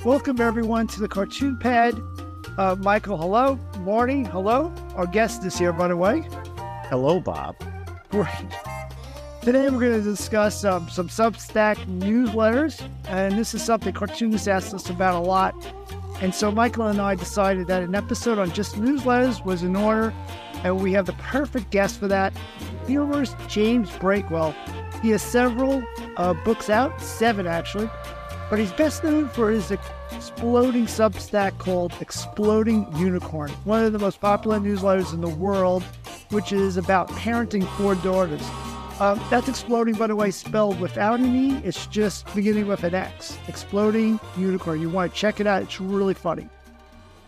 Welcome, everyone, to the Cartoon Pad. Michael, hello. Marty, hello. Our guest is here, by the way. Hello, Bob. Great. Today, we're going to discuss some Substack newsletters, and this is something cartoonists asked us about a lot. And so Michael and I decided that an episode on just newsletters was in order, and we have the perfect guest for that. Humorist James Breakwell. He has several books out, 7 actually, but he's best known for his exploding Substack called Exploding Unicorn, one of the most popular newsletters in the world, which is about parenting 4 daughters. That's exploding, by the way, spelled without an E. It's just beginning with an X. Exploding Unicorn. You want to check it out. It's really funny.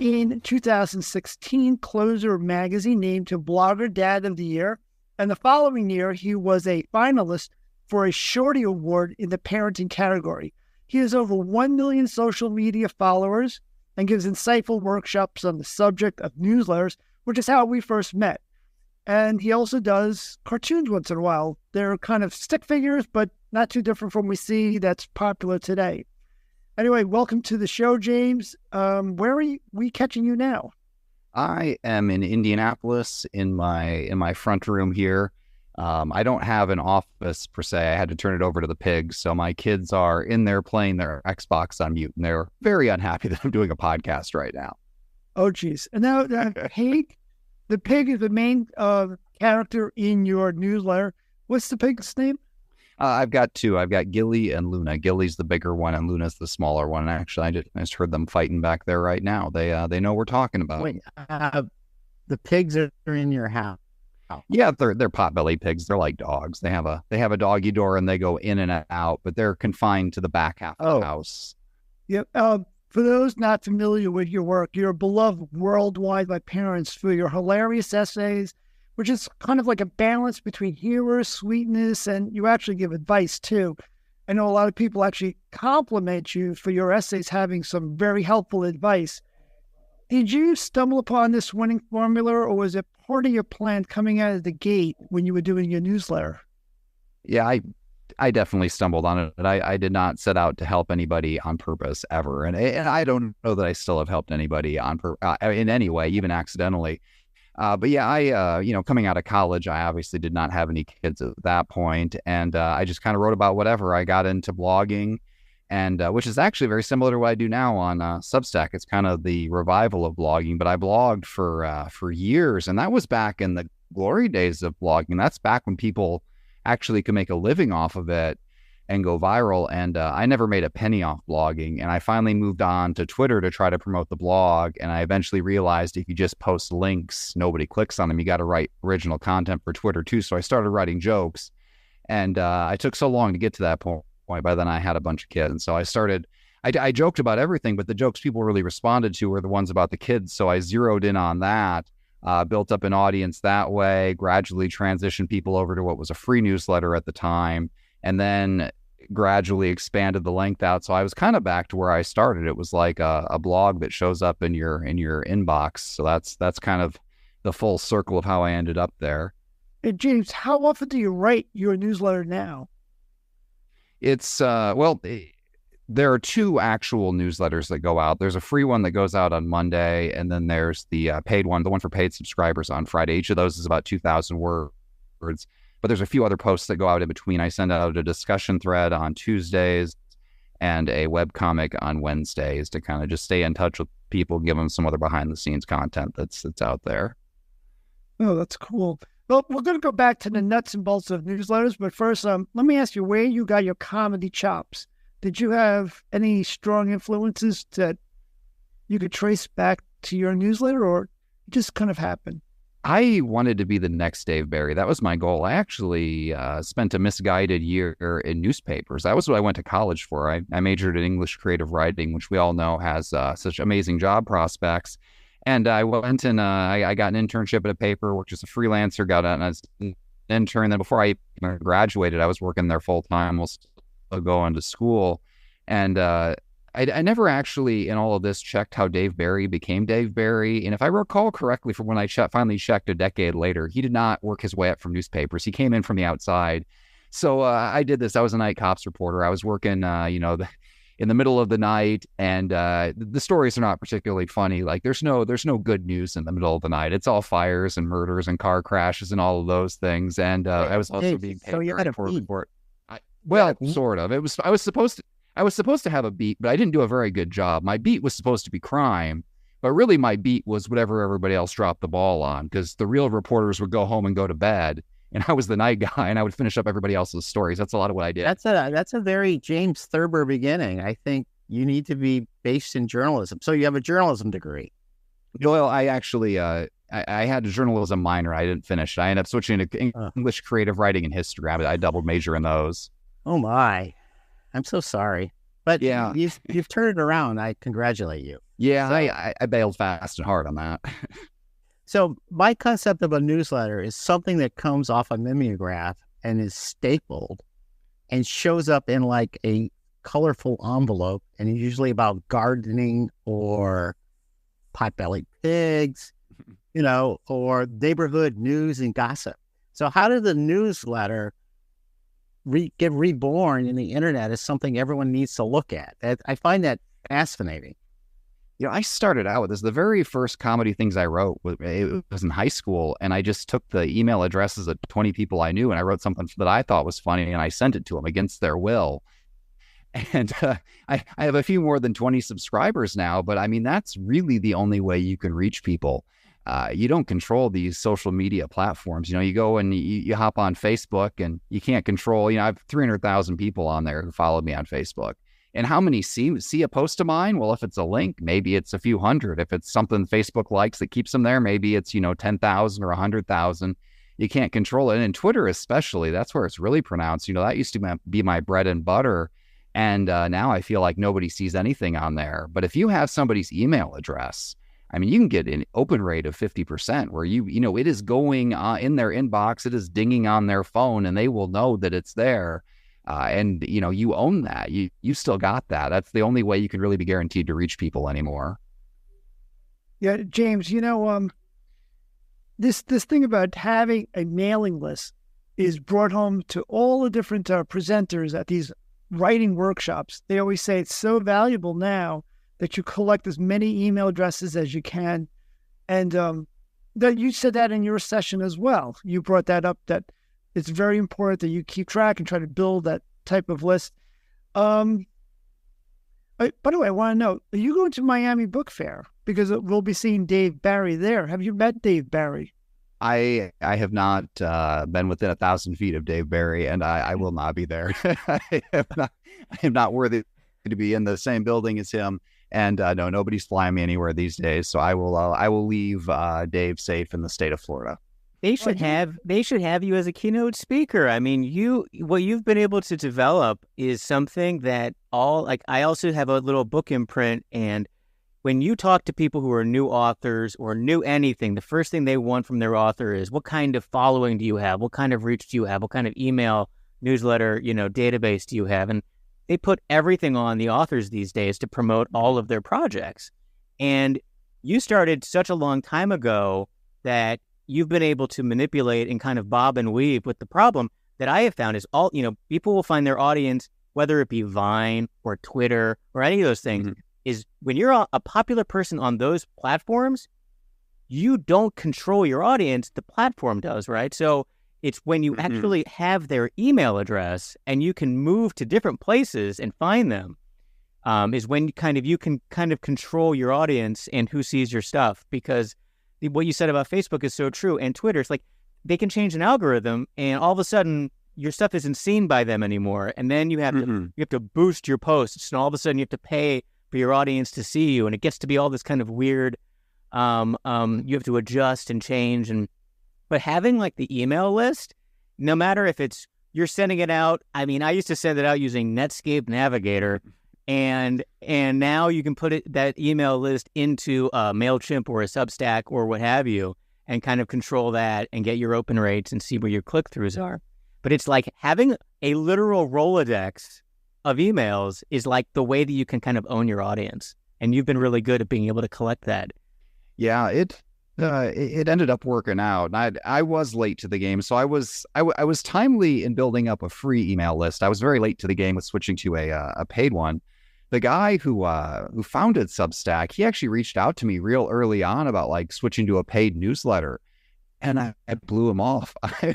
In 2016, Closer magazine named him Blogger Dad of the Year. And the following year, he was a finalist for a Shorty Award in the parenting category. He has over 1 million social media followers and gives insightful workshops on the subject of newsletters, which is how we first met. And he also does cartoons once in a while. They're kind of stick figures, but not too different from what we see that's popular today. Anyway, welcome to the show, James. Where are we catching you now? I am in Indianapolis in my front room here. I don't have an office per se. I had to turn it over to the pigs. So my kids are in there playing their Xbox on mute, and they're very unhappy that I'm doing a podcast right now. Oh, geez. And now the pig is the main character in your newsletter. What's the pig's name? I've got 2. I've got Gilly and Luna. Gilly's the bigger one, and Luna's the smaller one. And actually, I just heard them fighting back there right now. They know we're talking about. Wait, the pigs are in your house. Yeah, they're potbelly pigs. They're like dogs. They have a doggy door and they go in and out, but they're confined to the back half of the house. Yep. For those not familiar with your work, you're beloved worldwide by parents for your hilarious essays, which is kind of like a balance between humor, sweetness, and you actually give advice too. I know a lot of people actually compliment you for your essays having some very helpful advice. Did you stumble upon this winning formula, or was it part of your plan coming out of the gate when you were doing your newsletter? Yeah, I definitely stumbled on it. I did not set out to help anybody on purpose ever. And I don't know that I still have helped anybody in any way, even accidentally. But yeah, I coming out of college, I obviously did not have any kids at that point. And I just kind of wrote about whatever. I got into blogging, and which is actually very similar to what I do now on Substack. It's kind of the revival of blogging, but I blogged for years, and that was back in the glory days of blogging. That's back when people actually could make a living off of it and go viral. And I never made a penny off blogging, and I finally moved on to Twitter to try to promote the blog. And I eventually realized if you just post links, nobody clicks on them. You got to write original content for Twitter too. So I started writing jokes, and I took so long to get to that point. By then I had a bunch of kids. And so I joked about everything, but the jokes people really responded to were the ones about the kids. So I zeroed in on that, built up an audience that way, gradually transitioned people over to what was a free newsletter at the time, and then gradually expanded the length out. So I was kind of back to where I started. It was like a blog that shows up in your inbox. So that's kind of the full circle of how I ended up there. Hey, James, how often do you write your newsletter now? It's, there are 2 actual newsletters that go out. There's a free one that goes out on Monday, and then there's the paid one, the one for paid subscribers on Friday. Each of those is about 2,000 words, but there's a few other posts that go out in between. I send out a discussion thread on Tuesdays and a webcomic on Wednesdays to kind of just stay in touch with people, give them some other behind the scenes content that's out there. Oh, that's cool. Well, we're going to go back to the nuts and bolts of newsletters, but first, let me ask you where you got your comedy chops. Did you have any strong influences that you could trace back to your newsletter, or it just kind of happened? I wanted to be the next Dave Barry. That was my goal. I actually spent a misguided year in newspapers. That was what I went to college for. I majored in English creative writing, which we all know has such amazing job prospects. And I went and I got an internship at a paper, worked as a freelancer, got as an intern. Then before I even graduated, I was working there full time while still going to school. And I never actually, in all of this, checked how Dave Barry became Dave Barry. And if I recall correctly, from when I finally checked a decade later, he did not work his way up from newspapers. He came in from the outside. So I did this. I was a night cops reporter. I was working, in the middle of the night, and the stories are not particularly funny. Like there's no good news in the middle of the night. It's all fires and murders and car crashes and all of those things. And I was also being paid so you had a beat. for it. Well, sort of. I was supposed to have a beat, but I didn't do a very good job. My beat was supposed to be crime, but really my beat was whatever everybody else dropped the ball on, because the real reporters would go home and go to bed. And I was the night guy, and I would finish up everybody else's stories. That's a lot of what I did. That's a very James Thurber beginning. I think you need to be based in journalism. So you have a journalism degree. Well, I actually I had a journalism minor. I didn't finish it. I ended up switching to English creative writing and history. I double major in those. Oh my, I'm so sorry. But yeah, you've turned it around. I congratulate you. Yeah, so, I bailed fast and hard on that. So my concept of a newsletter is something that comes off a mimeograph and is stapled and shows up in like a colorful envelope, and it's usually about gardening or pot-bellied pigs, or neighborhood news and gossip. So how did the newsletter get reborn in the internet as something everyone needs to look at? I find that fascinating. I started out with this. The very first comedy things I wrote it was in high school, and I just took the email addresses of 20 people I knew, and I wrote something that I thought was funny, and I sent it to them against their will. And I have a few more than 20 subscribers now, but I mean, that's really the only way you can reach people. You don't control these social media platforms. You go and you hop on Facebook, and you can't control, I have 300,000 people on there who follow me on Facebook. And how many see a post of mine? Well, if it's a link, maybe it's a few hundred. If it's something Facebook likes that keeps them there, maybe it's, 10,000 or 100,000. You can't control it. And Twitter especially, that's where it's really pronounced. That used to be my bread and butter. And now I feel like nobody sees anything on there. But if you have somebody's email address, I mean, you can get an open rate of 50% where it is going in their inbox, it is dinging on their phone, and they will know that it's there. And you own that. You still got that. That's the only way you can really be guaranteed to reach people anymore. Yeah, James, this thing about having a mailing list is brought home to all the different presenters at these writing workshops. They always say it's so valuable now that you collect as many email addresses as you can. And that you said that in your session as well. You brought that up, that it's very important that you keep track and try to build that type of list. By the way, I want to know, are you going to Miami Book Fair? Because we'll be seeing Dave Barry there. Have you met Dave Barry? I have not been within 1,000 feet of Dave Barry, and I will not be there. I am not worthy to be in the same building as him. And no, nobody's flying me anywhere these days. So I will leave Dave safe in the state of Florida. They should have you as a keynote speaker. I mean, what you've been able to develop is something that I also have a little book imprint, and when you talk to people who are new authors or new anything, the first thing they want from their author is, what kind of following do you have? What kind of reach do you have? What kind of email newsletter, database do you have? And they put everything on the authors these days to promote all of their projects. And you started such a long time ago that you've been able to manipulate and kind of bob and weave with the problem that I have found is people will find their audience, whether it be Vine or Twitter or any of those things, is when you're a popular person on those platforms, you don't control your audience, the platform does, right? So it's when you actually have their email address and you can move to different places and find them, is when you can kind of control your audience and who sees your stuff. Because what you said about Facebook is so true, and Twitter, it's like they can change an algorithm and all of a sudden your stuff isn't seen by them anymore. And then you have to boost your posts, and all of a sudden you have to pay for your audience to see you, and it gets to be all this kind of weird, you have to adjust and change. But having like the email list, no matter if it's, you're sending it out, I mean, I used to send it out using Netscape Navigator, and now you can put that email list into a MailChimp or a Substack or what have you, and kind of control that and get your open rates and see where your click-throughs are. But it's like having a literal Rolodex of emails is like the way that you can kind of own your audience. And you've been really good at being able to collect that. Yeah, it ended up working out. And I was late to the game, so I was timely in building up a free email list. I was very late to the game with switching to a paid one. the guy who founded Substack, he actually reached out to me real early on about like switching to a paid newsletter. And I blew him off. I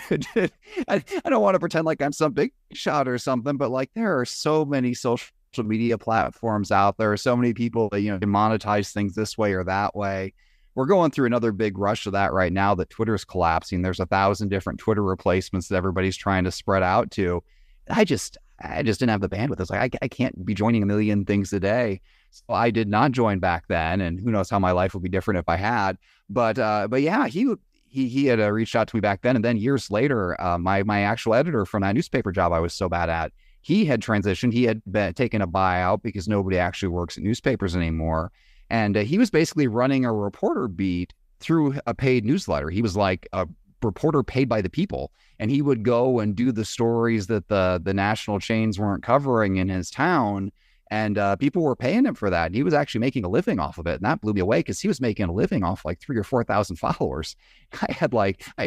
don't want to pretend like I'm some big shot or something, but like there are so many social media platforms out there. So many people that, can monetize things this way or that way. We're going through another big rush of that right now that Twitter's collapsing. There's 1,000 different Twitter replacements that everybody's trying to spread out to. I just didn't have the bandwidth. It's like, I can't be joining a million things a day. So I did not join back then. And who knows how my life would be different if I had. But yeah, he had reached out to me back then. And then years later, my actual editor from that newspaper job I was so bad at, he had transitioned. He had taken a buyout because nobody actually works at newspapers anymore. And he was basically running a reporter beat through a paid newsletter. He was like a reporter paid by the people. And he would go and do the stories that the national chains weren't covering in his town. And people were paying him for that. And he was actually making a living off of it. And that blew me away because he was making a living off like 3,000 or 4,000 followers. I had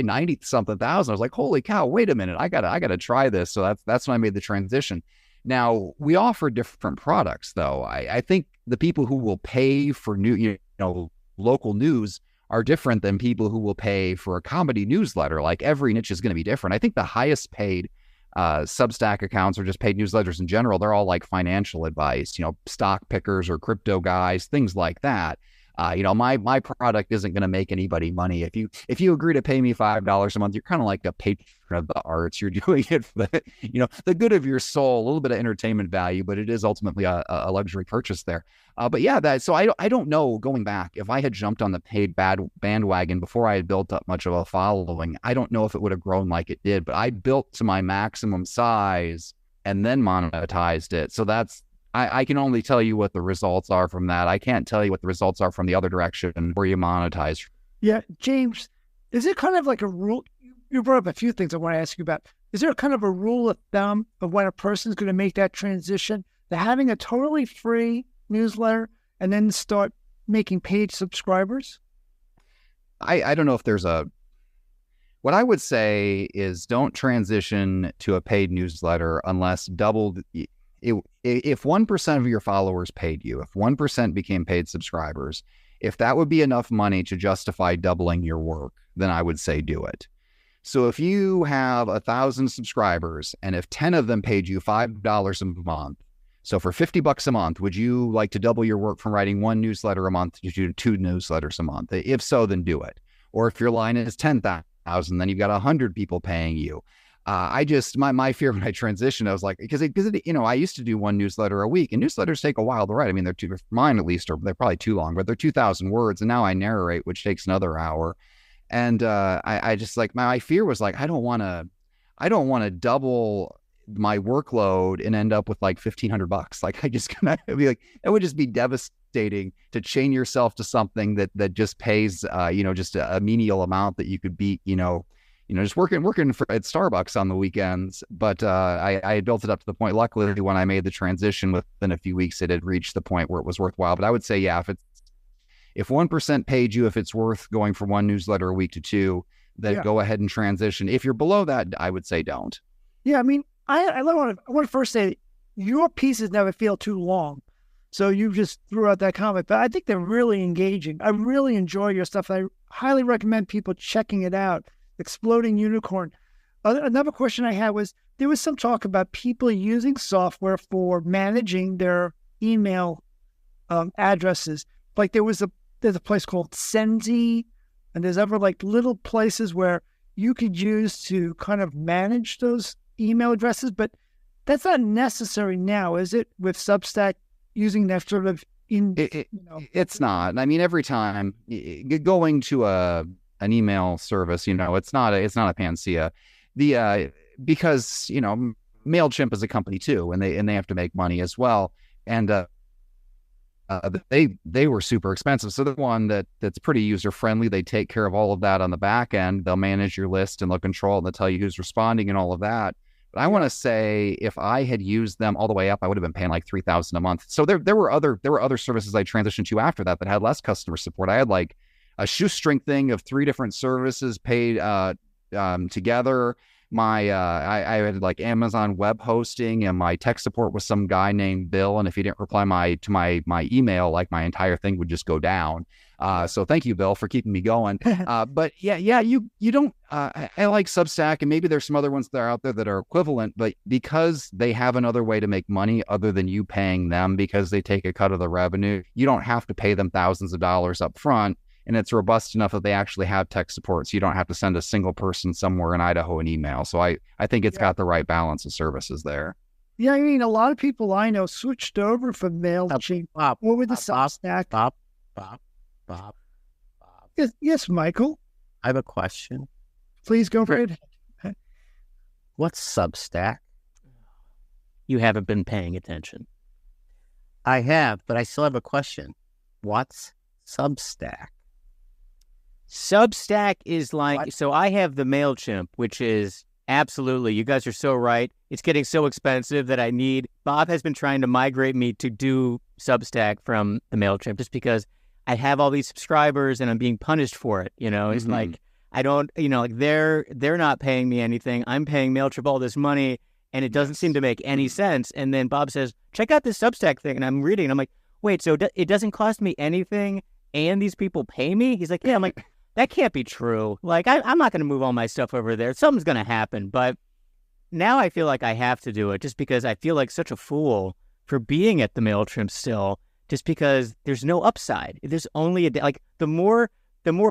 90 something thousand. I was like, holy cow, wait a minute. I gotta try this. So that's when I made the transition. Now we offer different products though. I think the people who will pay for local news are different than people who will pay for a comedy newsletter. Like every niche is going to be different. I think the highest paid Substack accounts or just paid newsletters in general, they're all like financial advice, stock pickers or crypto guys, things like that. My product isn't going to make anybody money. If you agree to pay me $5 a month, you're kind of like a patron of the arts. You're doing it for the good of your soul, a little bit of entertainment value, but it is ultimately a luxury purchase there. But yeah, so I don't know, going back, if I had jumped on the paid bandwagon before I had built up much of a following, I don't know if it would have grown like it did, but I built to my maximum size and then monetized it. So I can only tell you what the results are from that. I can't tell you what the results are from the other direction where you monetize. Yeah, James, is it kind of like a rule? You brought up a few things I want to ask you about. Is there kind of a rule of thumb of when a person's going to make that transition to having a totally free newsletter and then start making paid subscribers? I don't know if there's what I would say is don't transition to a paid newsletter unless doubled. If 1% of your followers paid you, if 1% became paid subscribers, if that would be enough money to justify doubling your work, then I would say do it. So if you have 1,000 subscribers and if 10 of them paid you $5 a month, so for $50 a month, would you like to double your work from writing one newsletter a month to do 2 newsletters a month? If so, then do it. Or if your line is 10,000, then you've got 100 people paying you. My fear when I transitioned, I was like, because I used to do one newsletter a week, and newsletters take a while to write. I mean, they're mine at least, or they're probably too long, but they're 2,000 words. And now I narrate, which takes another hour. And I just like, my fear was like, I don't want to double my workload and end up with like $1,500. Like I just gonna be like, it would just be devastating to chain yourself to something that just pays, just a menial amount that you could beat, just working at Starbucks on the weekends. But I had built it up to the point, luckily, when I made the transition within a few weeks, it had reached the point where it was worthwhile. But I would say, yeah, if 1% paid you, if it's worth going from one newsletter a week to 2, then go ahead and transition. If you're below that, I would say don't. Yeah, I mean, I want to first say your pieces never feel too long. So you just threw out that comment, but I think they're really engaging. I really enjoy your stuff. I highly recommend people checking it out. Exploding Unicorn. Another question I had was, there was some talk about people using software for managing their email addresses. Like there's a place called Senzi, and there's other like little places where you could use to kind of manage those email addresses, but that's not necessary now, is it? With Substack using that sort of it's not. I mean, every time going to an email service, it's not a panacea. Because MailChimp is a company too, and they have to make money as well. And they were super expensive. So the one that's pretty user friendly, they take care of all of that on the back end. They'll manage your list and they'll control and they'll tell you who's responding and all of that. But I want to say, if I had used them all the way up, I would have been paying like $3,000 a month. So there were other services I transitioned to after that had less customer support. I had like a shoestring thing of 3 different services paid together. I had like Amazon web hosting, and my tech support was some guy named Bill. And if he didn't reply to my email, like my entire thing would just go down. So thank you, Bill, for keeping me going. But yeah, you don't. I like Substack, and maybe there's some other ones that are out there that are equivalent, but because they have another way to make money other than you paying them, because they take a cut of the revenue, you don't have to pay them thousands of dollars up front. And it's robust enough that they actually have tech support, so you don't have to send a single person somewhere in Idaho an email. So I think it's got the right balance of services there. Yeah, I mean, a lot of people I know switched over from MailChimp. Bob, What with the Substack? Bob. Yes, Michael. I have a question. Please go for it. What's Substack? You haven't been paying attention. I have, but I still have a question. What's Substack? Substack is like, so I have the MailChimp, which is absolutely, you guys are so right. It's getting so expensive that Bob has been trying to migrate me to do Substack from the MailChimp just because I have all these subscribers and I'm being punished for it. It's like, I don't, like they're not paying me anything. I'm paying MailChimp all this money and it doesn't seem to make any sense. And then Bob says, check out this Substack thing. And I'm reading, I'm like, wait, so it doesn't cost me anything and these people pay me? He's like, yeah. I'm like, that can't be true. Like, I'm not going to move all my stuff over there. Something's going to happen. But now I feel like I have to do it just because I feel like such a fool for being at the MailChimp still, just because there's no upside. There's only the more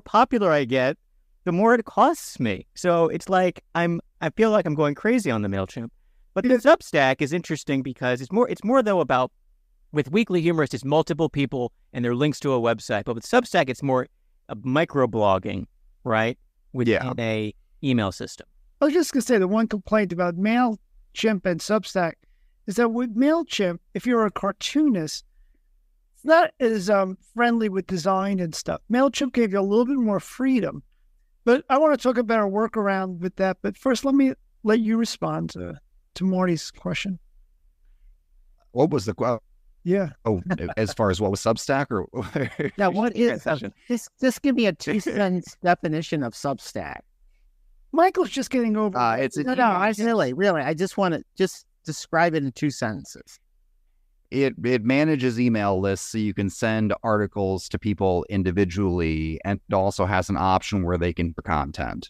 popular I get, the more it costs me. So it's like I feel like I'm going crazy on the MailChimp. But the Substack is interesting because it's more though about, with Weekly Humorist, it's multiple people and their links to a website. But with Substack, it's more microblogging, right? Within a email system. I was just going to say the one complaint about MailChimp and Substack is that with MailChimp, if you're a cartoonist, it's not as friendly with design and stuff. MailChimp gave you a little bit more freedom. But I want to talk about a workaround with that. But first, let me let you respond to Marty's question. What was the Yeah. Oh, as far as what was Substack or now, what is just give me a 2-sentence definition of Substack. Michael's just getting over. I really, I just want to just describe it in 2 sentences. It manages email lists so you can send articles to people individually, and it also has an option where they can for content.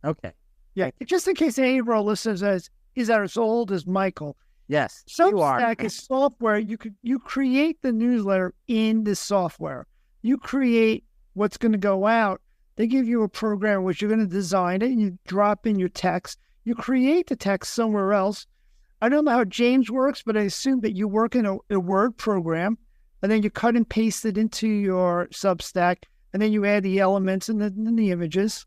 Okay. Yeah. Just in case any of our listeners is as old as Michael. Yes, Substack is software. You create the newsletter in the software. You create what's going to go out. They give you a program which you're going to design it, and you drop in your text. You create the text somewhere else. I don't know how James works, but I assume that you work in a Word program, and then you cut and paste it into your Substack, and then you add the elements and the images.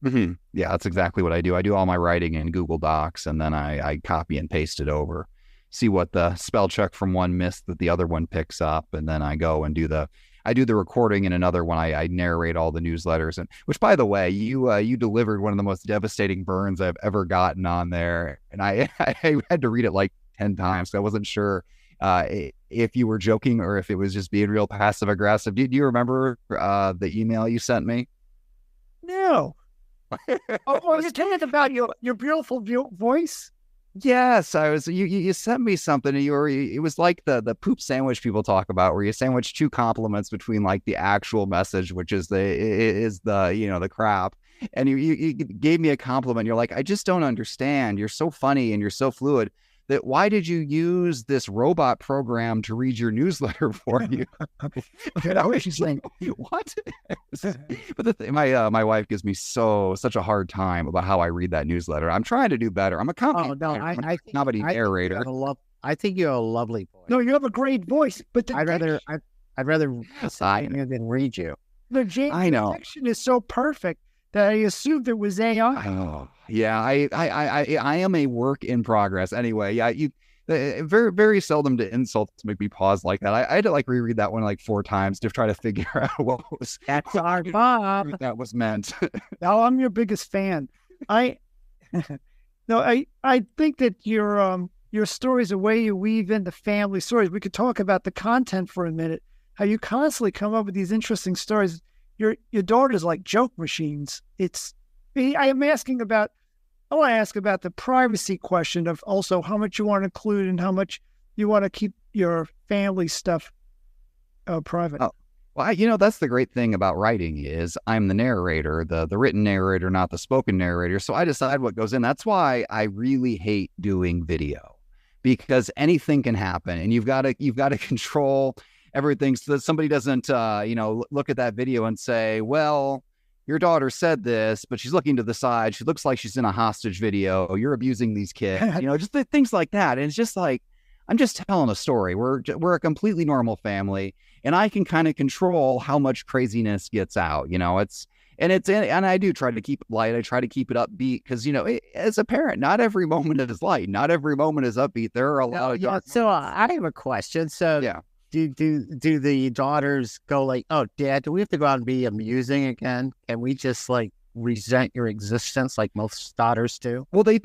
Mm-hmm. Yeah, that's exactly what I do. I do all my writing in Google Docs, and then I copy and paste it over. See what the spell check from one missed that the other one picks up, and then I go and do the recording in another one. I narrate all the newsletters, and which, by the way, you delivered one of the most devastating burns I've ever gotten on there, and I had to read it like 10 times. So I wasn't sure if you were joking or if it was just being real passive aggressive. Do you remember the email you sent me? No. Oh, you're telling about your beautiful voice? Yes, I was. You sent me something. And it was like the poop sandwich people talk about, where you sandwich 2 compliments between like the actual message, which is the crap, and you gave me a compliment. You're like, I just don't understand. You're so funny and you're so fluid. That why did you use this robot program to read your newsletter for you? Okay, I was just saying, what? But my wife gives me such a hard time about how I read that newsletter. I'm trying to do better. I'm a comedy narrator. I think you have a lovely voice. No, you have a great voice, but I'd rather listen than read you. The diction is so perfect that I assumed it was AI. Oh, yeah. I am a work in progress. Anyway, yeah. Very, very seldom do insults make me pause like that. I had to like reread that one like 4 times to try to figure out what was our Bob that was meant. Now I'm your biggest fan. I think that your stories, the way you weave in the family stories, we could talk about the content for a minute. How you constantly come up with these interesting stories. Your daughters like joke machines. I am asking about I want to ask about the privacy question of also how much you want to include and how much you want to keep your family stuff private. Oh, well, that's the great thing about writing is I'm the narrator, the written narrator, not the spoken narrator. So I decide what goes in. That's why I really hate doing video, because anything can happen, and you've got to control everything so that somebody doesn't look at that video and say, well, your daughter said this, but she's looking to the side. She looks like she's in a hostage video. You're abusing these kids, just things like that. And it's just like, I'm just telling a story. We're a completely normal family, and I can kind of control how much craziness gets out. And I do try to keep it light. I try to keep it upbeat because, as a parent, not every moment is light. Not every moment is upbeat. There are a lot of dark So I have a question. So yeah. Do the daughters go like, oh, Dad, do we have to go out and be amusing again? Can we just like resent your existence like most daughters do? Well, they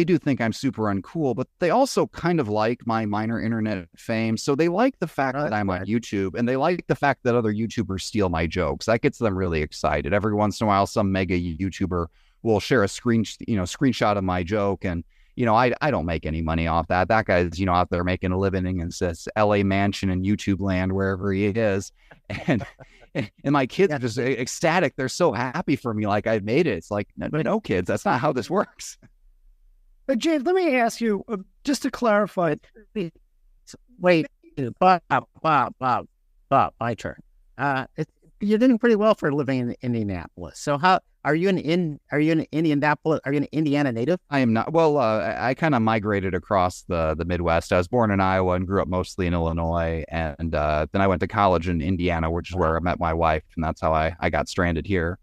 do think I'm super uncool, but they also kind of like my minor internet fame. So they like the fact that I'm on YouTube, and they like the fact that other YouTubers steal my jokes. That gets them really excited. Every once in a while, some mega YouTuber will share a screenshot of my joke, and I don't make any money off that. That guy's, out there making a living in this LA mansion in YouTube land, wherever he is. And my kids are just ecstatic. They're so happy for me. Like I've made it. It's like, no kids, that's not how this works. But James, let me ask you, just to clarify. Wait, Bob, my turn. You're doing pretty well for living in Indianapolis. So are you an Indianapolis? Are you an Indiana native? I am not. Well, I kind of migrated across the Midwest. I was born in Iowa and grew up mostly in Illinois, and then I went to college in Indiana, which is where I met my wife, and that's how I got stranded here.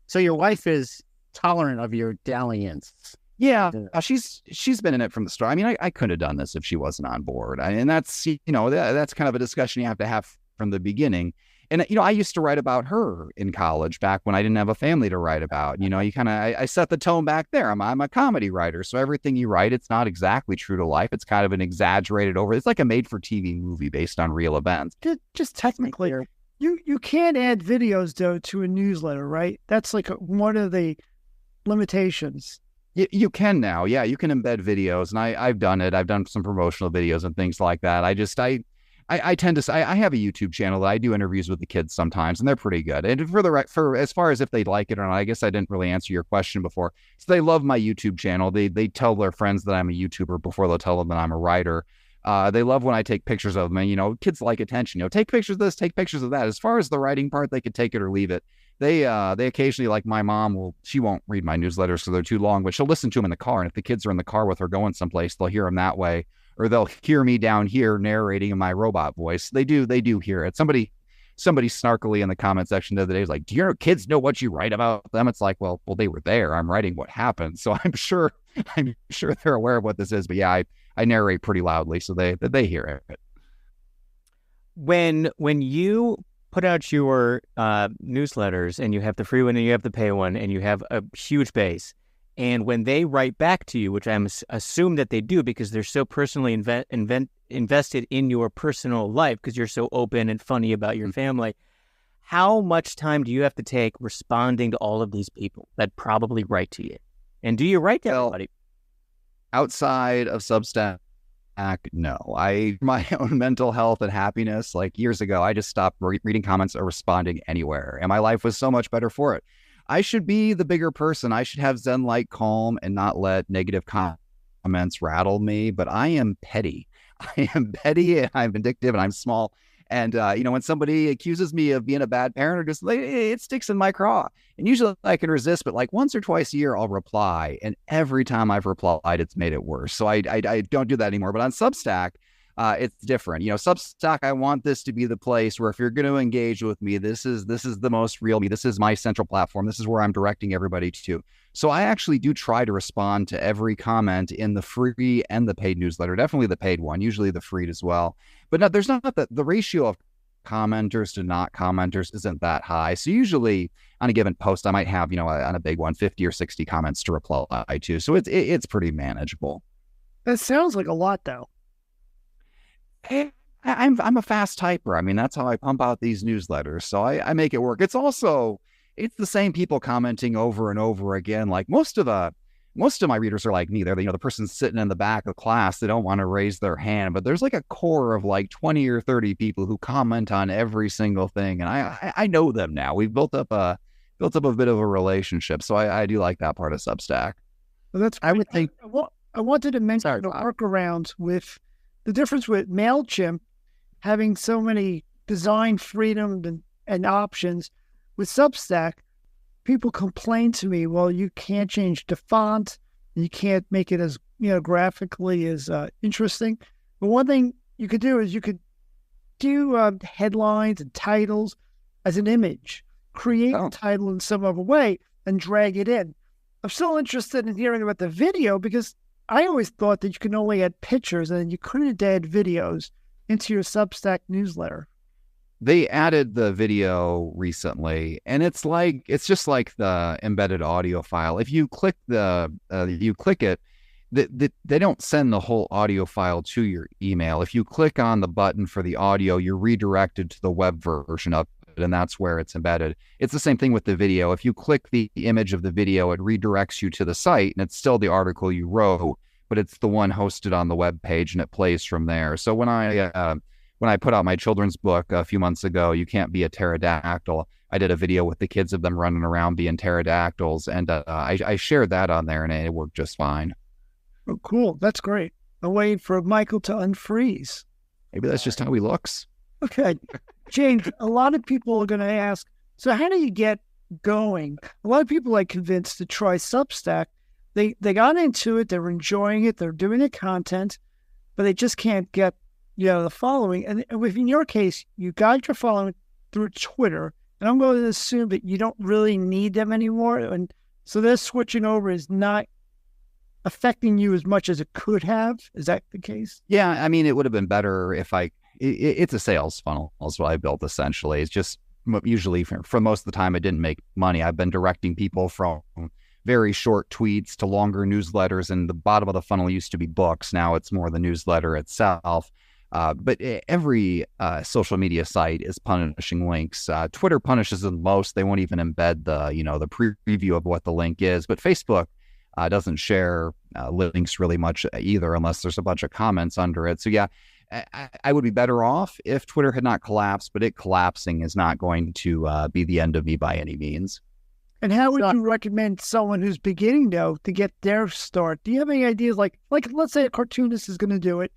So your wife is tolerant of your dalliance. Yeah, she's been in it from the start. I mean, I couldn't have done this if she wasn't on board, and that's that's kind of a discussion you have to have from the beginning. And, I used to write about her in college back when I didn't have a family to write about. I set the tone back there. I'm a comedy writer. So everything you write, it's not exactly true to life. It's kind of an exaggerated it's like a made for TV movie based on real events. Just technically, you can't add videos, though, to a newsletter, right? That's like one of the limitations. You can now. Yeah, you can embed videos. And I've done it. I've done some promotional videos and things like that. I tend to say I have a YouTube channel that I do interviews with the kids sometimes, and they're pretty good. And for as far as if they like it or not, I guess I didn't really answer your question before. So they love my YouTube channel. They tell their friends that I'm a YouTuber before they'll tell them that I'm a writer. They love when I take pictures of them. And, kids like attention. Take pictures of this, take pictures of that. As far as the writing part, they could take it or leave it. They occasionally, like my mom, she won't read my newsletters because they're too long, but she'll listen to them in the car. And if the kids are in the car with her going someplace, they'll hear them that way. Or they'll hear me down here narrating in my robot voice. They do hear it. Somebody snarkily in the comment section the other day was like, do your kids know what you write about them? It's like, well, they were there. I'm writing what happened. So I'm sure they're aware of what this is. But yeah, I narrate pretty loudly, so they hear it. When you put out your newsletters, and you have the free one and you have the pay one, and you have a huge base, and when they write back to you, which I assume that they do because they're so personally invested in your personal life because you're so open and funny about your family, how much time do you have to take responding to all of these people that probably write to you? And do you write to everybody? Outside of Substack, no. My own mental health and happiness, like years ago, I just stopped reading comments or responding anywhere. And my life was so much better for it. I should be the bigger person. I should have Zen-like calm and not let negative comments rattle me. But I am petty. I am petty, and I'm vindictive, and I'm small. And, when somebody accuses me of being a bad parent, or just it sticks in my craw. And usually I can resist, but like once or twice a year, I'll reply. And every time I've replied, it's made it worse. So I don't do that anymore. But on Substack, it's different. Substack, I want this to be the place where if you're going to engage with me, this is the most real me. This is my central platform. This is where I'm directing everybody to. So I actually do try to respond to every comment in the free and the paid newsletter, definitely the paid one, usually the free as well. But no, there's not the ratio of commenters to not commenters isn't that high. So usually on a given post, I might have, on a big one, 50 or 60 comments to reply to. So it's pretty manageable. That sounds like a lot, though. I'm a fast typer. I mean, that's how I pump out these newsletters. So I make it work. It's also, it's the same people commenting over and over again. Like most of my readers are like me. They're, the person sitting in the back of class. They don't want to raise their hand, but there's like a core of like 20 or 30 people who comment on every single thing. And I know them now. We've built up a bit of a relationship. So I do like that part of Substack. Well, that's I would think. I wanted to mention the workarounds with the difference with MailChimp having so many design freedom and options. With Substack, people complain to me, well, you can't change the font, you can't make it as graphically as interesting. But one thing you could do is you could do headlines and titles as an image, create a title in some other way, and drag it in. I'm still interested in hearing about the video because I always thought that you can only add pictures and you couldn't add videos into your Substack newsletter. They added the video recently, and it's just like the embedded audio file. If you click it, they don't send the whole audio file to your email. If you click on the button for the audio, you're redirected to the web version of it, and that's where it's embedded. It's the same thing with the video. If you click the image of the video, it redirects you to the site, and it's still the article you wrote, but it's the one hosted on the web page, and it plays from there. So when I put out my children's book a few months ago, You Can't Be a Pterodactyl, I did a video with the kids of them running around being pterodactyls, and I shared that on there, and it worked just fine. Oh, cool. That's great. A way for Michael to unfreeze. Maybe that's just how he looks. Okay. James, a lot of people are going to ask, so how do you get going? A lot of people I convinced to try Substack. They got into it. They're enjoying it. They're doing the content, but they just can't get the following. And in your case, you got your following through Twitter, and I'm going to assume that you don't really need them anymore. And so their switching over is not affecting you as much as it could have. Is that the case? Yeah. I mean, it would have been better if it's a sales funnel. That's what I built essentially. It's just usually for most of the time, I didn't make money. I've been directing people from very short tweets to longer newsletters, and the bottom of the funnel used to be books. Now it's more the newsletter itself. But every social media site is punishing links. Twitter punishes them most. They won't even embed the preview of what the link is. But Facebook doesn't share links really much either, unless there's a bunch of comments under it. So yeah, I would be better off if Twitter had not collapsed. But it collapsing is not going to be the end of me by any means. And how would you recommend someone who's beginning though to get their start? Do you have any ideas? Like let's say a cartoonist is going to do it.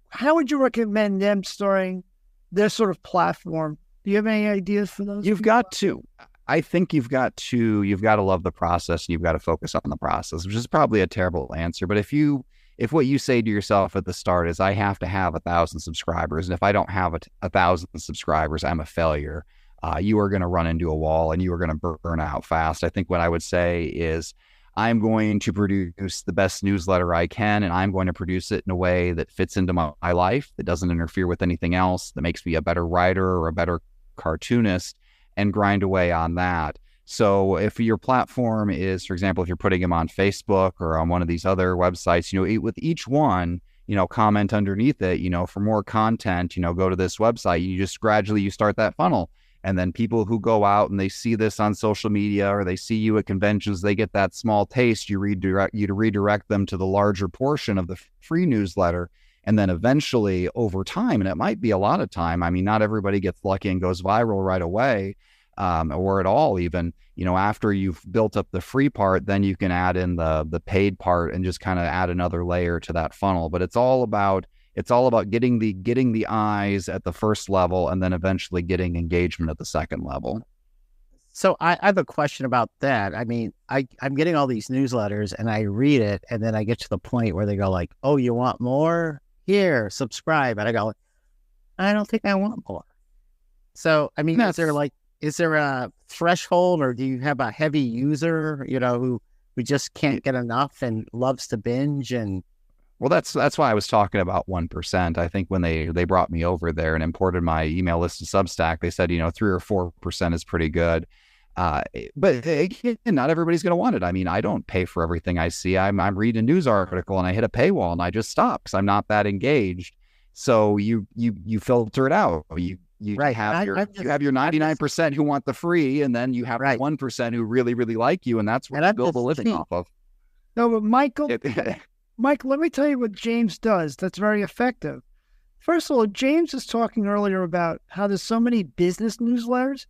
How would you recommend them starting their sort of platform? Do you have any ideas for those? I think you've got to love the process, and you've got to focus on the process, which is probably a terrible answer. But if what you say to yourself at the start is, I have to have 1,000 subscribers, and if I don't have 1,000 subscribers, I'm a failure, you are going to run into a wall and you are going to burn out fast. I think what I would say is, I'm going to produce the best newsletter I can, and I'm going to produce it in a way that fits into my life, that doesn't interfere with anything else, that makes me a better writer or a better cartoonist, and grind away on that. So if your platform is, for example, if you're putting them on Facebook or on one of these other websites, with each one, comment underneath it, for more content, go to this website. You just gradually start that funnel. And then people who go out and they see this on social media or they see you at conventions, they get that small taste. You redirect them to the larger portion of the free newsletter. And then eventually over time, and it might be a lot of time, I mean, not everybody gets lucky and goes viral right away, or at all even, after you've built up the free part, then you can add in the paid part and just kind of add another layer to that funnel. But it's all about getting the eyes at the first level and then eventually getting engagement at the second level. So I have a question about that. I mean, I'm getting all these newsletters and I read it, and then I get to the point where they go like, oh, you want more? Here, subscribe. And I go, I don't think I want more. So, I mean, is there a threshold, or do you have a heavy user, who just can't get enough and loves to binge? And well, that's why I was talking about 1%. I think when they brought me over there and imported my email list to Substack, they said, 3 or 4% is pretty good. But again, not everybody's going to want it. I mean, I don't pay for everything I see. I'm reading a news article and I hit a paywall and I just stop because I'm not that engaged. So you filter it out. You You Right. have you have your 99% who want the free, and then you have the 1% who really, really like you, and that's what you build a living off of. No, but Michael, let me tell you what James does that's very effective. First of all, James was talking earlier about how there's so many business newsletters.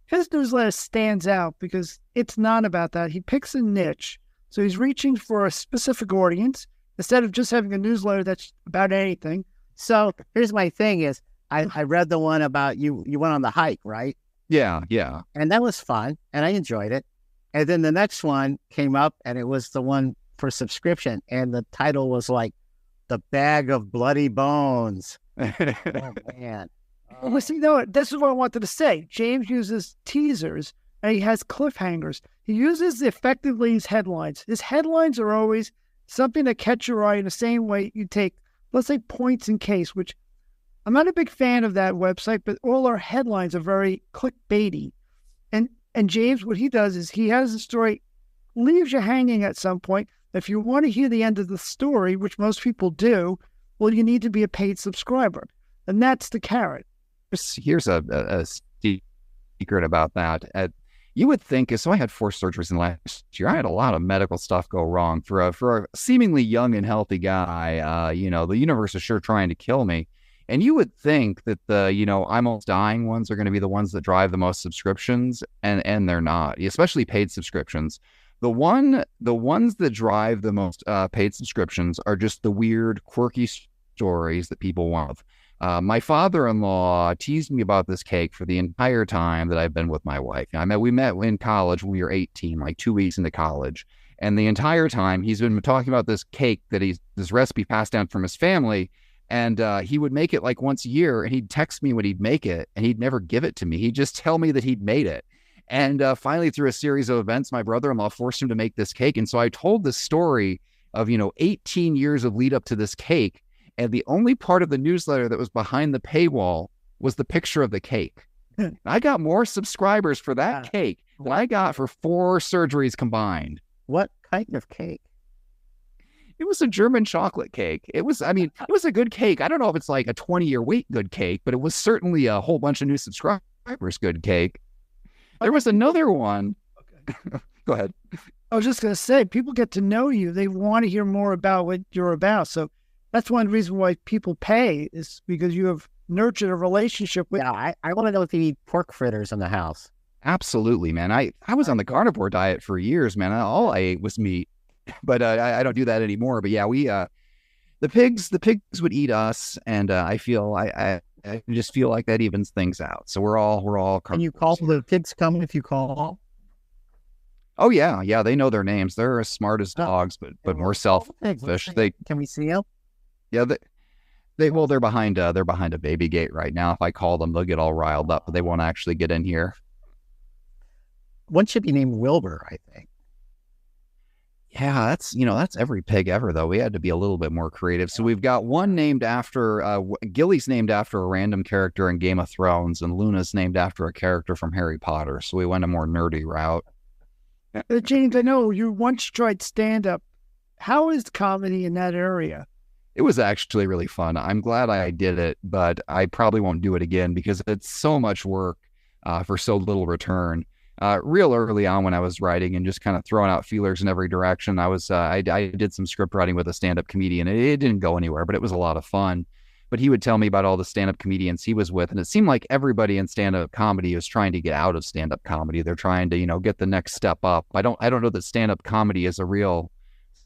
His newsletter stands out because it's not about that. He picks a niche. So he's reaching for a specific audience instead of just having a newsletter that's about anything. So here's my thing is, I read the one about you went on the hike, right? Yeah, yeah. And that was fun, and I enjoyed it. And then the next one came up, and it was the one for subscription, and the title was like, The Bag of Bloody Bones. Oh, man. Well, see, no, this is what I wanted to say. James uses teasers, and he has cliffhangers. He uses effectively his headlines. His headlines are always something to catch your eye in the same way you take, let's say, Points in Case, which I'm not a big fan of that website, but all our headlines are very clickbaity. And James, what he does is he has a story, leaves you hanging at some point. If you want to hear the end of the story, which most people do, well, you need to be a paid subscriber. And that's the carrot. Here's a secret about that. You would think, so I had 4 surgeries in last year. I had a lot of medical stuff go wrong. For a seemingly young and healthy guy, the universe is sure trying to kill me. And you would think that the, I'm almost dying ones are going to be the ones that drive the most subscriptions, and they're not, especially paid subscriptions. The ones that drive the most paid subscriptions are just the weird, quirky stories that people want. My father-in-law teased me about this cake for the entire time that I've been with my wife. We met in college when we were 18, like 2 weeks into college. And the entire time he's been talking about this cake that this recipe passed down from his family. And he would make it like once a year, and he'd text me when he'd make it, and he'd never give it to me. He'd just tell me that he'd made it. And finally, through a series of events, my brother-in-law forced him to make this cake. And so I told this story of, 18 years of lead up to this cake. And the only part of the newsletter that was behind the paywall was the picture of the cake. I got more subscribers for that cake than I got for 4 surgeries combined. What kind of cake? It was a German chocolate cake. It was a good cake. I don't know if it's like a 20-year wait good cake, but it was certainly a whole bunch of new subscribers good cake. There was another one. Okay. Go ahead. I was just going to say, people get to know you. They want to hear more about what you're about. So that's one reason why people pay, is because you have nurtured a relationship with. Yeah, I want to know if you eat pork fritters in the house. Absolutely, man. I was on the carnivore diet for years, man. All I ate was meat, but I don't do that anymore. But yeah, the pigs would eat us, and I just feel like that evens things out. So we're all carnivores. Can you call the pigs come if you call? Oh yeah, they know their names. They're as smart as dogs, but more selfish. Can we see them? Yeah, they're behind a baby gate right now. If I call them, they'll get all riled up, but they won't actually get in here. One should be named Wilbur, I think. Yeah, that's every pig ever, though. We had to be a little bit more creative. So we've got one named after Gilly's named after a random character in Game of Thrones, and Luna's named after a character from Harry Potter. So we went a more nerdy route. James, I know you once tried stand-up. How is comedy in that area? It was actually really fun. I'm glad I did it, but I probably won't do it again because it's so much work for so little return. Real early on when I was writing and just kind of throwing out feelers in every direction, I did some script writing with a stand-up comedian. It didn't go anywhere, but it was a lot of fun. But he would tell me about all the stand-up comedians he was with, and it seemed like everybody in stand-up comedy is trying to get out of stand-up comedy. They're trying to, get the next step up. I don't know that stand-up comedy is a real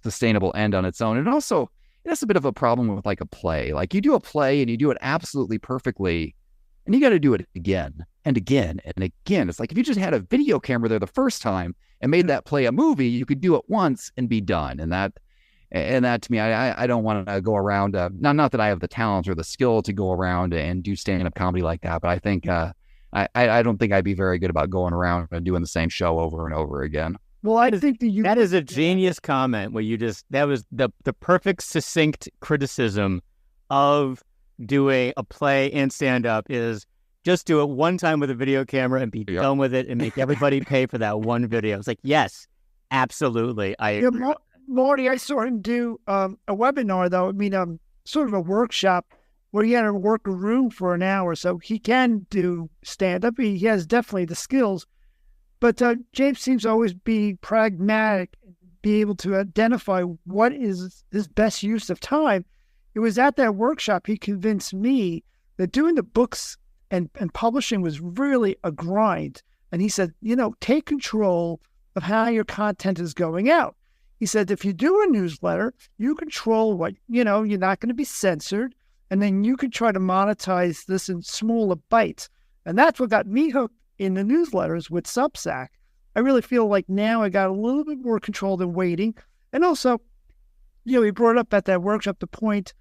sustainable end on its own. And also, that's a bit of a problem with like a play. Like you do a play and you do it absolutely perfectly, and you got to do it again and again and again. It's like if you just had a video camera there the first time and made that play a movie, you could do it once and be done. And that to me, I don't want to go around. Not that I have the talent or the skill to go around and do stand-up comedy like that, but I think I don't think I'd be very good about going around and doing the same show over and over again. Well, I think that is a genius comment where that was the perfect succinct criticism of doing a play and stand up is just do it one time with a video camera and be done with it and make everybody pay for that one video. It's like, yes, absolutely. I agree. Marty, I saw him do a webinar though. I mean, sort of a workshop, where he had to work a room for an hour. So he can do stand-up. He has definitely the skills. But James seems to always be pragmatic, be able to identify what is his best use of time. It was at that workshop he convinced me that doing the books and publishing was really a grind. And he said, take control of how your content is going out. He said, if you do a newsletter, you control what, you're not going to be censored. And then you can try to monetize this in smaller bites. And that's what got me hooked in the newsletters with Substack. I really feel like now I got a little bit more control than waiting. And also, he brought up at that workshop the point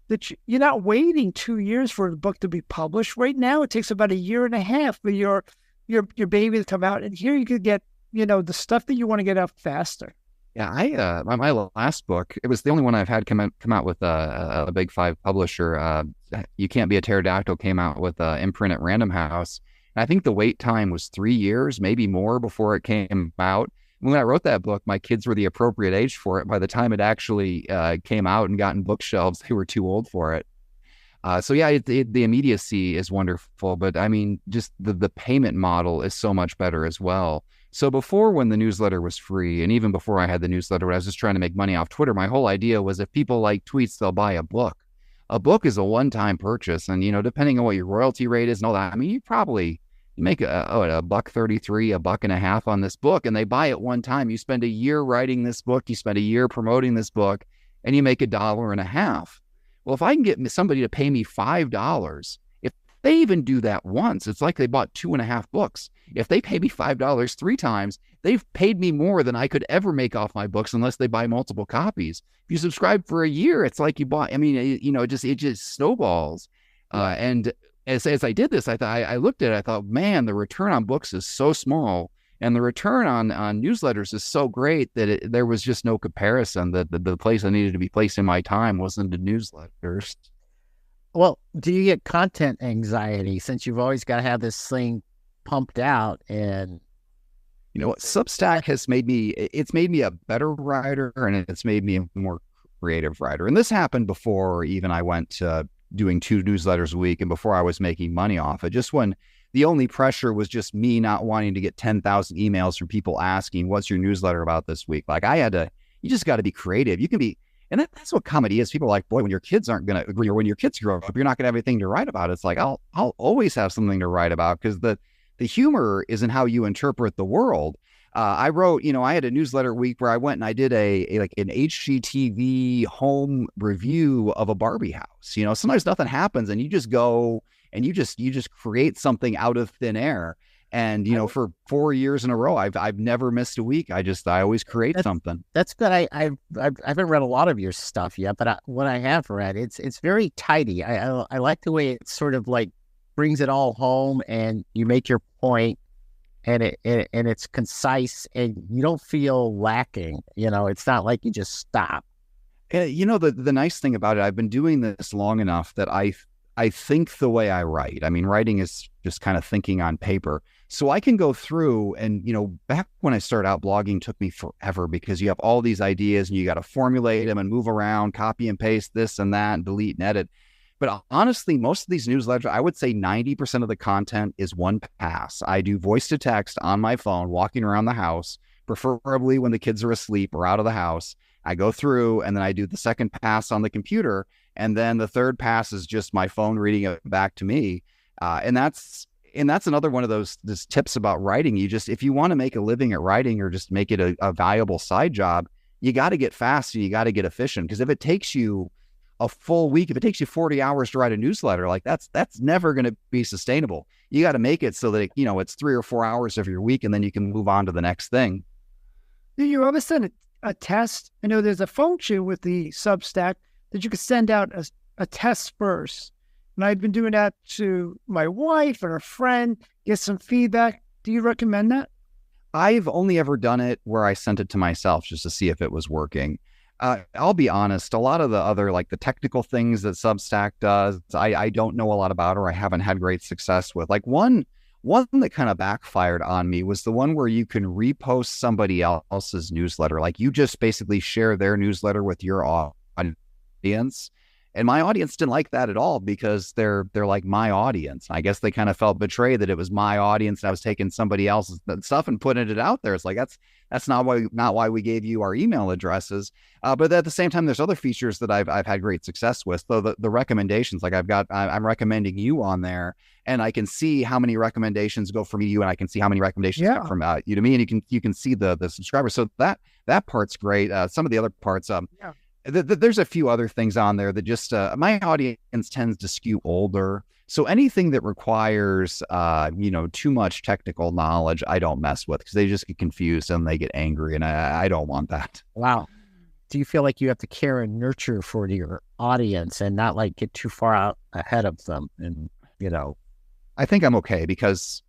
that you're not waiting 2 years for the book to be published. Right now, it takes about 1.5 years for your baby to come out. And here you could get, the stuff that you want to get out faster. Yeah, my last book, it was the only one I've had come out with a big 5 publisher. You Can't Be a Pterodactyl came out with imprint at Random House. And I think the wait time was 3 years, maybe more, before it came out. When I wrote that book, my kids were the appropriate age for it. By the time it actually came out and got in bookshelves, they were too old for it. So yeah, the immediacy is wonderful, but I mean, just the payment model is so much better as well. So before, when the newsletter was free, and even before I had the newsletter, when I was just trying to make money off Twitter, my whole idea was if people like tweets, they'll buy a book. A book is a one-time purchase, and depending on what your royalty rate is and all that, I mean, you make $1.33, $1.50 on this book, and they buy it one time. You spend a year writing this book, you spend a year promoting this book, and you make $1.50. Well, if I can get somebody to pay me $5, if they even do that once, it's like they bought 2.5 books. If they pay me $5 3 times, they've paid me more than I could ever make off my books unless they buy multiple copies. If you subscribe for a year, it's like you bought, I mean, it just snowballs. And as I did this, I looked at it, I thought, man, the return on books is so small. And the return on newsletters is so great that there was just no comparison. That the place I needed to be placing my time wasn't the newsletters. Well, do you get content anxiety since you've always got to have this thing pumped out? And what, Substack has made me a better writer, and it's made me a more creative writer. And this happened before even I went to doing 2 newsletters a week and before I was making money off it. Just when the only pressure was just me not wanting to get 10,000 emails from people asking, what's your newsletter about this week? Like you just got to be creative. You can be, and that's what comedy is. People are like, boy, when your kids grow up, you're not going to have anything to write about. It's like, I'll always have something to write about, because the humor isn't how you interpret the world. I wrote, I had a newsletter week where I went and I did an HGTV home review of a Barbie house. Sometimes nothing happens and you just go and you just create something out of thin air. And, for 4 years in a row, I've never missed a week. I always create something. That's good. I haven't read a lot of your stuff yet, but what I have read, it's very tidy. I like the way it sort of like brings it all home and you make your point. And it's concise and you don't feel lacking. It's not like you just stop. The nice thing about it, I've been doing this long enough that I think the way I write. I mean, writing is just kind of thinking on paper. So I can go through and, back when I started out, blogging took me forever because you have all these ideas and you got to formulate them and move around, copy and paste this and that and delete and edit. But honestly, most of these newsletters, I would say 90% of the content is one pass. I do voice to text on my phone, walking around the house, preferably when the kids are asleep or out of the house. I go through and then I do the second pass on the computer. And then the third pass is just my phone reading it back to me. And that's another one of those tips about writing. If you want to make a living at writing or just make it a valuable side job, you got to get fast and you got to get efficient. Because if it takes you a full week, if it takes you 40 hours to write a newsletter, like that's never going to be sustainable. You got to make it so that, it's 3 or 4 hours of your week and then you can move on to the next thing. Do you ever send a test? I know there's a function with the Substack that you could send out a test first. And I've been doing that to my wife and her friend, get some feedback. Do you recommend that? I've only ever done it where I sent it to myself just to see if it was working. I'll be honest, a lot of the other, like the technical things that Substack does, I don't know a lot about or I haven't had great success with. Like one that kind of backfired on me was the one where you can repost somebody else's newsletter. Like you just basically share their newsletter with your audience. And my audience didn't like that at all because they're like my audience. I guess they kind of felt betrayed that it was my audience and I was taking somebody else's stuff and putting it out there. It's like that's not why we gave you our email addresses. But at the same time, there's other features that I've had great success with. So the recommendations, like I'm recommending you on there, and I can see how many recommendations go from you, and I can see how many recommendations come from you to me, and you can see the subscribers. So that part's great. Some of the other parts, there's a few other things on there that just my audience tends to skew older. So anything that requires too much technical knowledge, I don't mess with because they just get confused and they get angry, and I don't want that. Wow. Do you feel like you have to care and nurture for your audience and not like get too far out ahead of them? And I think I'm okay because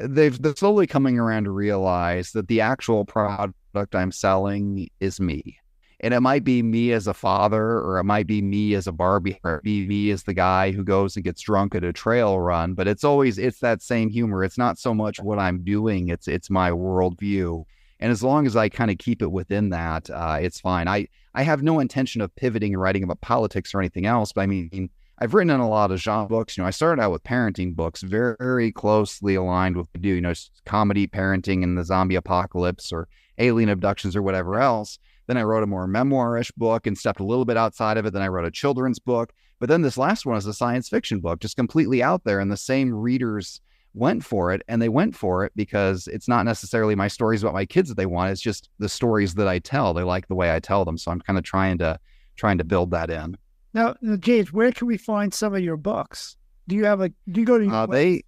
they're slowly coming around to realize that the actual product I'm selling is me. And it might be me as a father, or it might be me as a Barbie, or it be me as the guy who goes and gets drunk at a trail run. But it's that same humor. It's not so much what I'm doing. It's my worldview. And as long as I kind of keep it within that, it's fine. I have no intention of pivoting and writing about politics or anything else. But I mean, I've written in a lot of genre books. I started out with parenting books, very closely aligned with what I do, comedy, parenting, and the zombie apocalypse, or alien abductions, or whatever else. Then I wrote a more memoirish book and stepped a little bit outside of it. Then I wrote a children's book. But then this last one is a science fiction book, just completely out there. And the same readers went for it. And they went for it because it's not necessarily my stories about my kids that they want. It's just the stories that I tell. They like the way I tell them. So I'm kind of trying to build that in. Now, James, where can we find some of your books? Do you go to your website?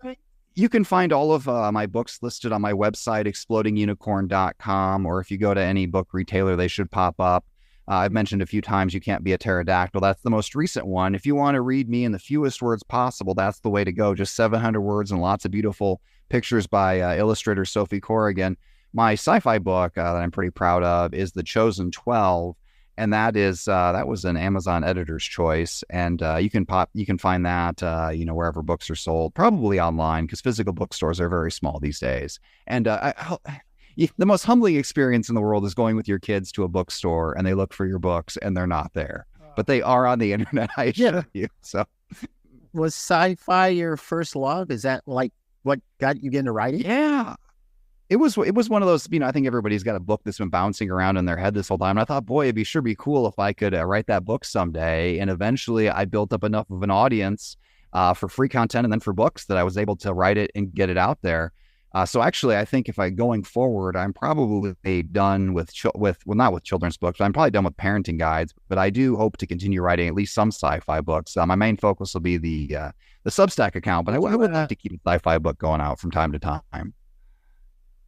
You can find all of my books listed on my website, explodingunicorn.com, or if you go to any book retailer, they should pop up. I've mentioned a few times You Can't Be a Pterodactyl. That's the most recent one. If you want to read me in the fewest words possible, that's the way to go. Just 700 words and lots of beautiful pictures by illustrator Sophie Corrigan. My sci-fi book that I'm pretty proud of is The Chosen 12. And that was an Amazon editor's choice, and you can find that wherever books are sold, probably online because physical bookstores are very small these days. And the most humbling experience in the world is going with your kids to a bookstore and they look for your books and they're not there, but they are on the internet. I assure you. So, was sci-fi your first love? Is that like what got you into writing? Yeah. It was one of those, I think everybody's got a book that's been bouncing around in their head this whole time. And I thought, boy, it'd be cool if I could write that book someday. And eventually I built up enough of an audience for free content and then for books that I was able to write it and get it out there. So actually, I think going forward, I'm probably done with not with children's books, but I'm probably done with parenting guides. But I do hope to continue writing at least some sci-fi books. My main focus will be the Substack account, but I would like to keep a sci-fi book going out from time to time.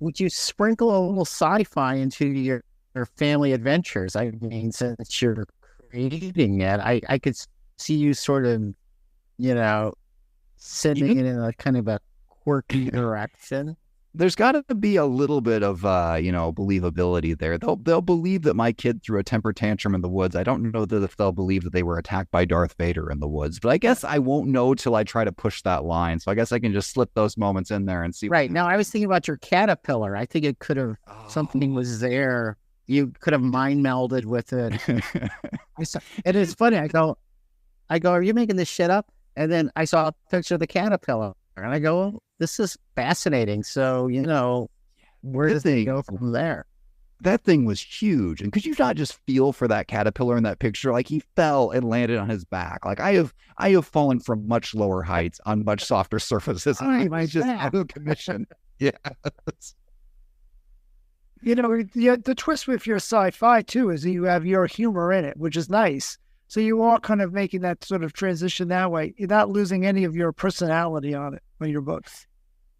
Would you sprinkle a little sci-fi into your family adventures? I mean, since you're creating it, I could see you sort of, sending it in a kind of a quirky direction. There's got to be a little bit of, believability there. They'll believe that my kid threw a temper tantrum in the woods. I don't know that if they'll believe that they were attacked by Darth Vader in the woods, but I guess I won't know till I try to push that line. So I guess I can just slip those moments in there and see. Right. Now, I was thinking about your caterpillar. I think it could have, something was there. You could have mind melded with it. And it's funny. I go, are you making this shit up? And then I saw a picture of the caterpillar and I go, oh, this is fascinating. So, where does it go from there? That thing was huge. And could you not just feel for that caterpillar in that picture? Like he fell and landed on his back. Like I have fallen from much lower heights on much softer surfaces. I was just out of commission. Yeah. The twist with your sci-fi too is that you have your humor in it, which is nice. So you are kind of making that sort of transition that way. You're not losing any of your personality on your books.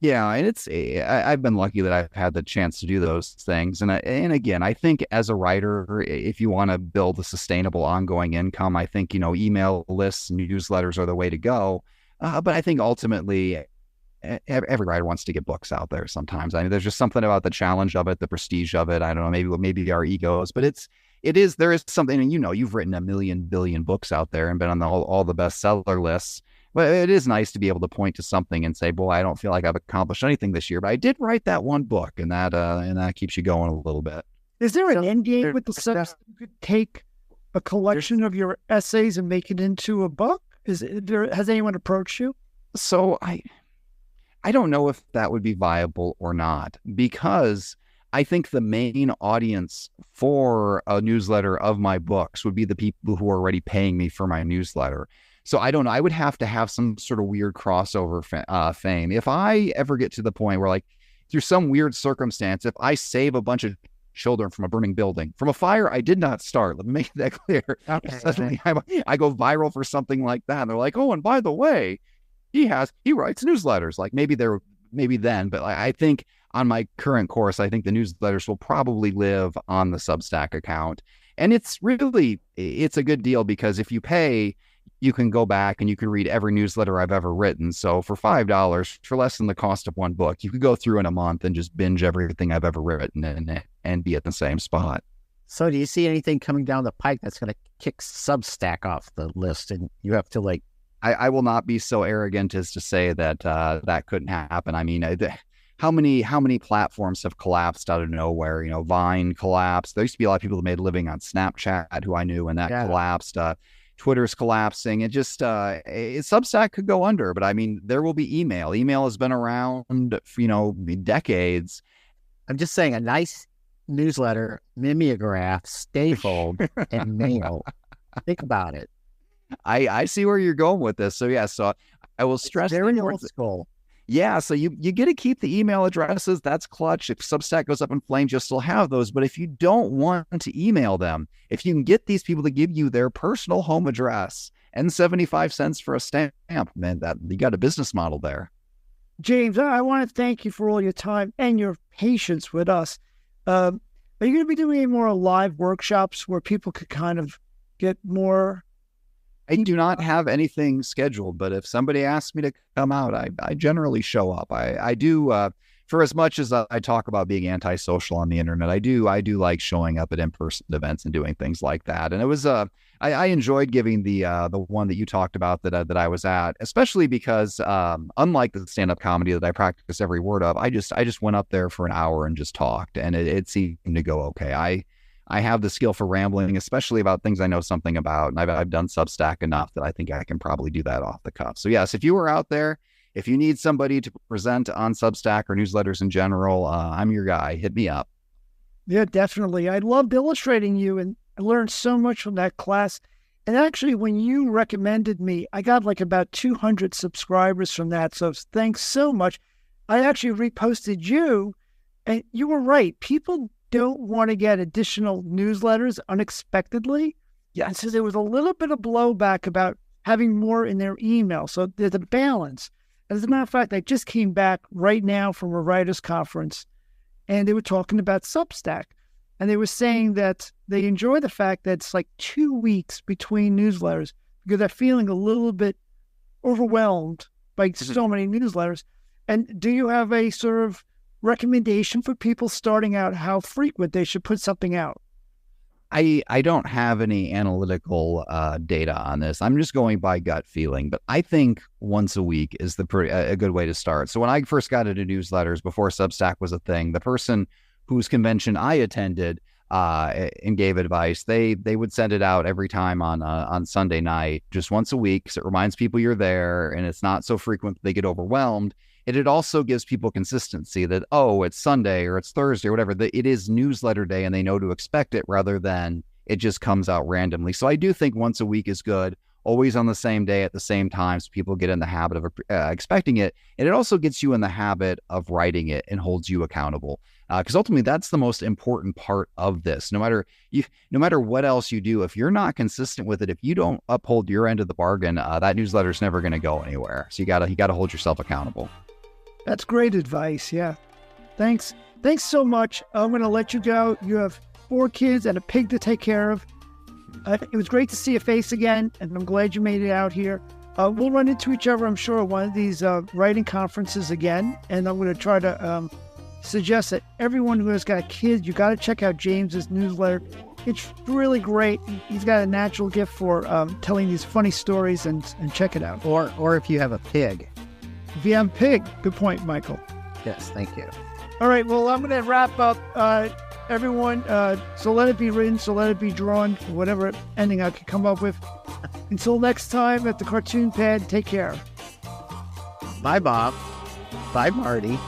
Yeah, and I've been lucky that I've had the chance to do those things. And again, I think as a writer, if you want to build a sustainable ongoing income, I think, email lists, newsletters are the way to go. But I think ultimately every writer wants to get books out there sometimes. I mean, there's just something about the challenge of it, the prestige of it. I don't know, maybe our egos, but there is something, and you've written 1 billion books out there and been on all the bestseller lists. But it is nice to be able to point to something and say, boy, I don't feel like I've accomplished anything this year, but I did write that one book, and that keeps you going a little bit. Is there an end game with the steps you could take a collection of your essays and make it into a book? Has anyone approached you? So I don't know if that would be viable or not, because I think the main audience for a newsletter of my books would be the people who are already paying me for my newsletter. So I don't know. I would have to have some sort of weird crossover fame. If I ever get to the point where, like, through some weird circumstance, if I save a bunch of children from a burning building, from a fire I did not start, let me make that clear. Okay. Suddenly I go viral for something like that. And they're like, oh, and by the way, he writes newsletters. Like maybe then, but I think on my current course, I think the newsletters will probably live on the Substack account. And it's a good deal, because if you pay, you can go back and you can read every newsletter I've ever written. So for $5, for less than the cost of one book, you could go through in a month and just binge everything I've ever written and be at the same spot. So do you see anything coming down the pike that's going to kick Substack off the list, and you have to, like... I will not be so arrogant as to say that that couldn't happen. I mean, how many platforms have collapsed out of nowhere? You know, Vine collapsed. There used to be a lot of people that made a living on Snapchat who I knew when that collapsed. Twitter's collapsing. It just Substack could go under. But I mean, there will be email. Email has been around for, decades. I'm just saying, a nice newsletter, mimeograph, stapled, and mail. Think about it. I see where you're going with this. So yeah, so I will stress very old school. Yeah, so you get to keep the email addresses. That's clutch. If Substack goes up in flames, you'll still have those. But if you don't want to email them, if you can get these people to give you their personal home address and 75 cents for a stamp, man, that you got a business model there. James, I want to thank you for all your time and your patience with us. Are you going to be doing any more live workshops where people could kind of get more? I do not have anything scheduled, but if somebody asks me to come out, I generally show up. I do, for as much as I talk about being antisocial on the internet, I do like showing up at in-person events and doing things like that. And it was, I enjoyed giving the one that you talked about that I was at, especially because, unlike the stand-up comedy that I practice every word of, I just went up there for an hour and just talked, and it seemed to go okay. I have the skill for rambling, especially about things I know something about. And I've done Substack enough that I think I can probably do that off the cuff. So yes, if you are out there, if you need somebody to present on Substack or newsletters in general, I'm your guy. Hit me up. Yeah, definitely. I loved illustrating you, and I learned so much from that class. And actually, when you recommended me, I got like about 200 subscribers from that. So thanks so much. I actually reposted you, and you were right. People don't want to get additional newsletters unexpectedly. Yeah. And so there was a little bit of blowback about having more in their email. So there's a balance. As a matter of fact, I just came back right now from a writers' conference, and they were talking about Substack. And they were saying that they enjoy the fact that it's like 2 weeks between newsletters because they're feeling a little bit overwhelmed by so many newsletters. And do you have a sort of recommendation for people starting out, how frequent they should put something out? I don't have any analytical data on this. I'm just going by gut feeling, but I think once a week is a good way to start. So when I first got into newsletters before Substack was a thing, the person whose convention I attended and gave advice, they would send it out every time on Sunday night, just once a week. So it reminds people you're there, and it's not so frequent that they get overwhelmed. And it also gives people consistency that, oh, it's Sunday or it's Thursday or whatever. It is newsletter day and they know to expect it rather than it just comes out randomly. So I do think once a week is good, always on the same day at the same time, so people get in the habit of expecting it. And it also gets you in the habit of writing it and holds you accountable. Because ultimately, that's the most important part of this. No matter what else you do, if you're not consistent with it, if you don't uphold your end of the bargain, that newsletter is never going to go anywhere. So you gotta hold yourself accountable. That's great advice. Yeah. Thanks so much. I'm going to let you go. You have 4 kids and a pig to take care of. It was great to see your face again, and I'm glad you made it out here. We'll run into each other, I'm sure, at one of these writing conferences again, and I'm going to try to suggest that everyone who has got kids, you got to check out James's newsletter. It's really great. He's got a natural gift for telling these funny stories, and check it out. Or if you have a pig. If you have a pig. Good point, Michael. Yes, thank you. All right, well, I'm going to wrap up. everyone, so let it be written, so let it be drawn, whatever ending I can come up with. Until next time at the Cartoon Pad, take care. Bye, Bob. Bye, Marty.